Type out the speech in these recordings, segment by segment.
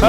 మా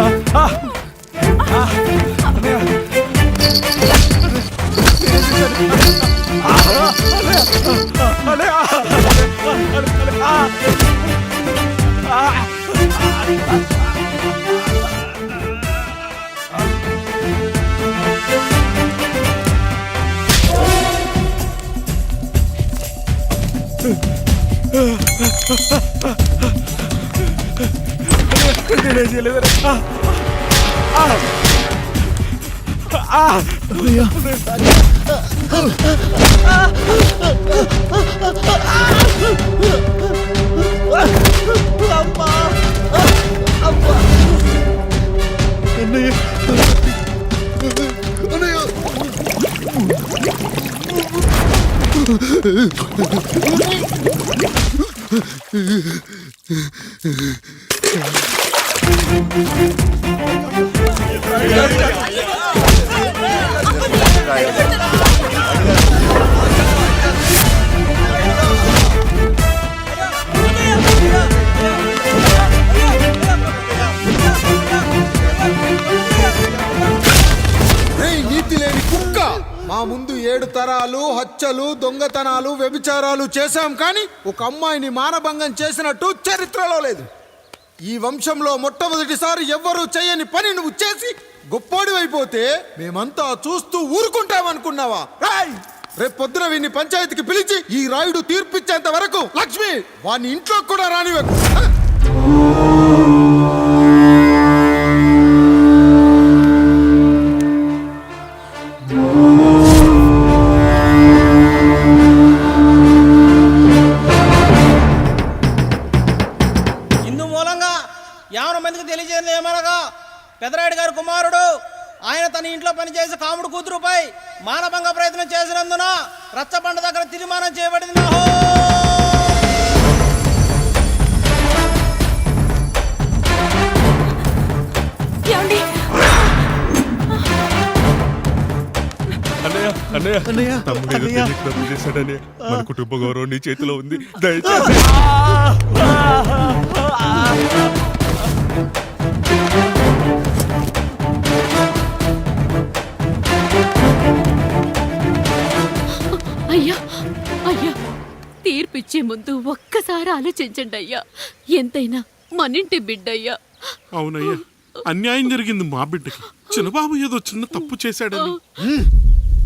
ముందు 7 తరాలు హత్యలు దొంగతనాలు వ్యభిచారాలు చేశాం కానీ ఒక అమ్మాయిని మానభంగం చేసినట్టు చరిత్రలో లేదు. ఈ వంశంలో మొట్టమొదటిసారి ఎవ్వరూ చేయని పని నువ్వు చేసి గొప్పోడివైపోతే మేమంతా చూస్తూ ఊరుకుంటామనుకున్నావా? రేపు పొద్దున వీడిని పంచాయతీకి పిలిచి ఈ రాయుడు తీర్పిచ్చేంత వరకు లక్ష్మి వాడిని ఇంట్లో కూడా రానివ్వకు. పెదరాయుడు గారు కుమారుడు ఆయన తన ఇంట్లో పనిచేసి కాముడు కూతురుపై మానభంగ ప్రయత్నం చేసినందున రచ్చబండ దగ్గర తీర్మానం చేయబడింది. మన కుటుంబ గౌరవం నీ చేతిలో ఉంది, దయచేసి. అయ్యా అయ్యా, తీర్పిచ్చే ముందు ఒక్కసారి ఆలోచించండి అయ్యా. ఎంతైనా మనింటి బిడ్డయ్యా. అవునయ్యా, అన్యాయం జరిగింది మా బిడ్డకి. చిన్నబాబు ఏదో చిన్న తప్పు చేశాడని.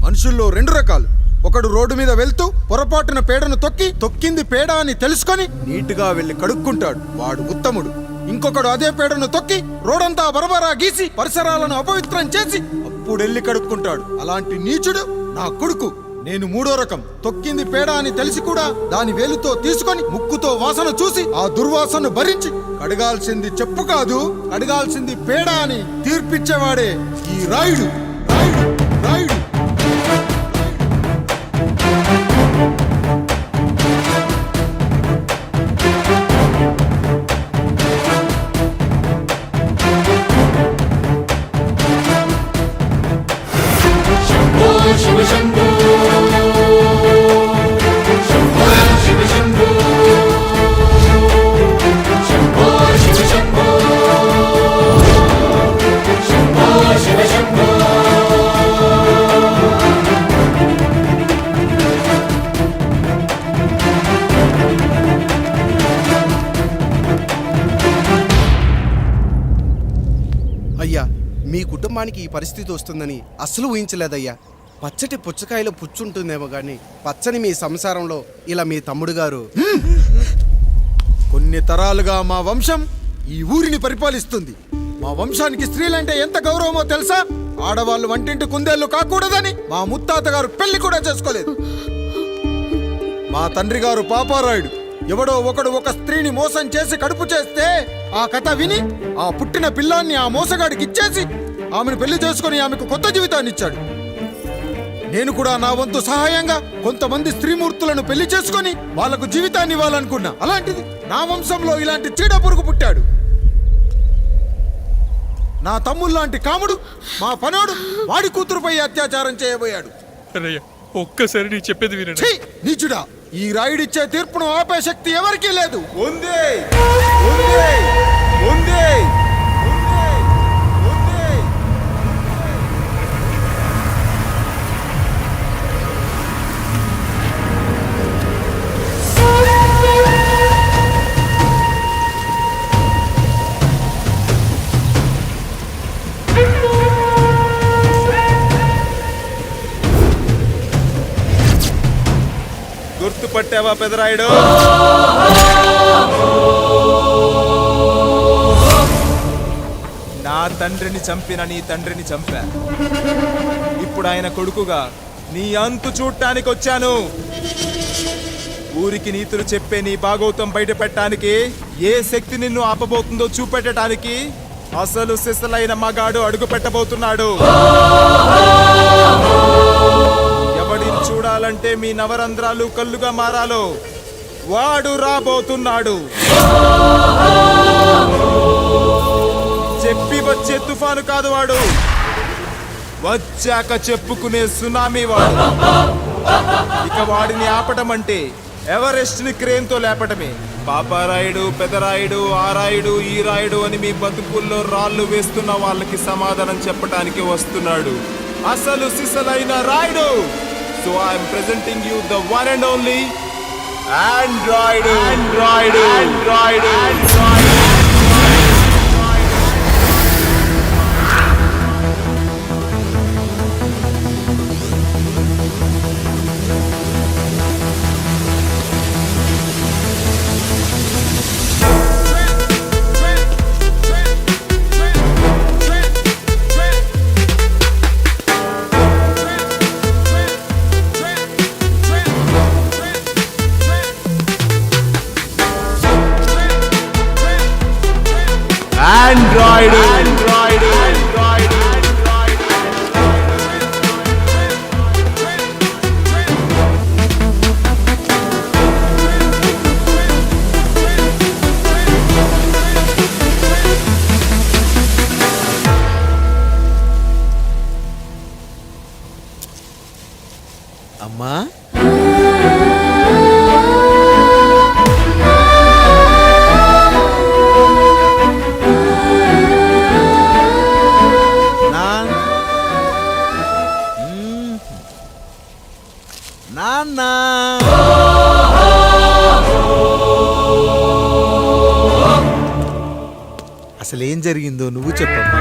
మనుషుల్లో 2 రకాలు. ఒకడు రోడ్డు మీద వెళ్తూ పొరపాటున పేడను తొక్కింది పేడ అని తెలుసుకొని నీటుగా వెళ్లి కడుక్కుంటాడు, వాడు ఉత్తముడు. ఇంకొకడు అదే పేడను తొక్కి రోడంతా బరబరా గీసి పరిసరాలను అపవిత్రం చేసి అప్పుడెళ్ళి కడుక్కుంటాడు. అలాంటి నీచుడు నా కొడుకు. నేను 3వ రకం. తొక్కింది పేడ అని తెలిసి కూడా దాని వేలుతో తీసుకొని ముక్కుతో వాసన చూసి ఆ దుర్వాసనను భరించి కడగాల్సింది చెప్పు కాదు, కడగాల్సింది పేడ అని తీర్పిచ్చేవాడే ఈ రాయుడు. రాయుడు మీ కుటుంబానికి ఈ పరిస్థితి వస్తుందని అస్సలు ఊహించలేదయ్యా. పచ్చటి పుచ్చకాయలో పుచ్చుంటుందేమో గాని పచ్చని మీ సంసారంలో ఇలా మీ తమ్ముడు గారు. కొన్ని తరాలుగా మా వంశం ఈ ఊరిని పరిపాలిస్తుంది. మా వంశానికి స్త్రీలంటే ఎంత గౌరవమో తెలుసా? ఆడవాళ్ళు వంటింటి కుందేళ్లు కాకూడదని మా ముత్తాత గారు పెళ్లి కూడా చేసుకోలేదు. మా తండ్రి గారు పాపారాయుడు ఎవడో ఒకడు ఒక స్త్రీని మోసం చేసి కడుపు చేస్తే ఆ కథ విని ఆ పుట్టిన పిల్లాన్ని ఆ మోసగాడికి ఇచ్చేసి ఆమెను పెళ్లి చేసుకుని ఆమెకు కొత్త జీవితాన్ని ఇచ్చాడు. నేను కూడా నా వంతు సహాయంగా కొంతమంది స్త్రీమూర్తులను పెళ్లి చేసుకుని వాళ్లకు జీవితాన్ని ఇవ్వాలనుకున్నా. అలాంటిది నా వంశంలో ఇలాంటి చీడ పురుగు పుట్టాడు. నా తమ్ముళ్లాంటి కాముడు మా పనోడు వాడి కూతురుపై అత్యాచారం చేయబోయాడు. ఒక్కసారి నీ చెప్పేది వినండి. నీచుడా, ఈ రాయుడిచ్చే తీర్పును ఆపే శక్తి ఎవరికీ లేదు. పెట్టావా పెదరాయుడు? నా తండ్రిని చంపిన నీ తండ్రిని చంపా. ఇప్పుడు ఆయన కొడుకుగా నీ అంతు చూడటానికి వచ్చాను. ఊరికి నీతులు చెప్పే నీ భాగవతం బయట పెట్టడానికి, ఏ శక్తి నిన్ను ఆపబోతుందో చూపెట్టడానికి అసలు సిసలైన మగాడు అడుగు పెట్టబోతున్నాడు. ఎవడిని చూడాలంటే మీ నవరంధ్రాలు కళ్ళుగా మారాలో వాడు రాబోతున్నాడు. చెప్పి వచ్చే తుఫాను కాదు వాడు, వచ్చాక చెప్పుకునే సునామీ వాడు. ఇక వాడిని ఆపటం అంటే ఎవరెస్ట్ ని క్రేన్ తో లేపటమే. పాపారాయుడు, పెదరాయుడు, ఆ రాయుడు, ఈ రాయుడు అని మీ బతుకుల్లో రాళ్ళు వేస్తున్న వాళ్ళకి సమాధానం చెప్పడానికి వస్తున్నాడు అసలు సిసలైన Rayudu. So I'm presenting you the one and only Android. Android, Android, Android. Android, Android, Android, Android. అమ్మా, నాన్న, అసలేం జరిగిందో నువ్వు చెప్పమ్మా.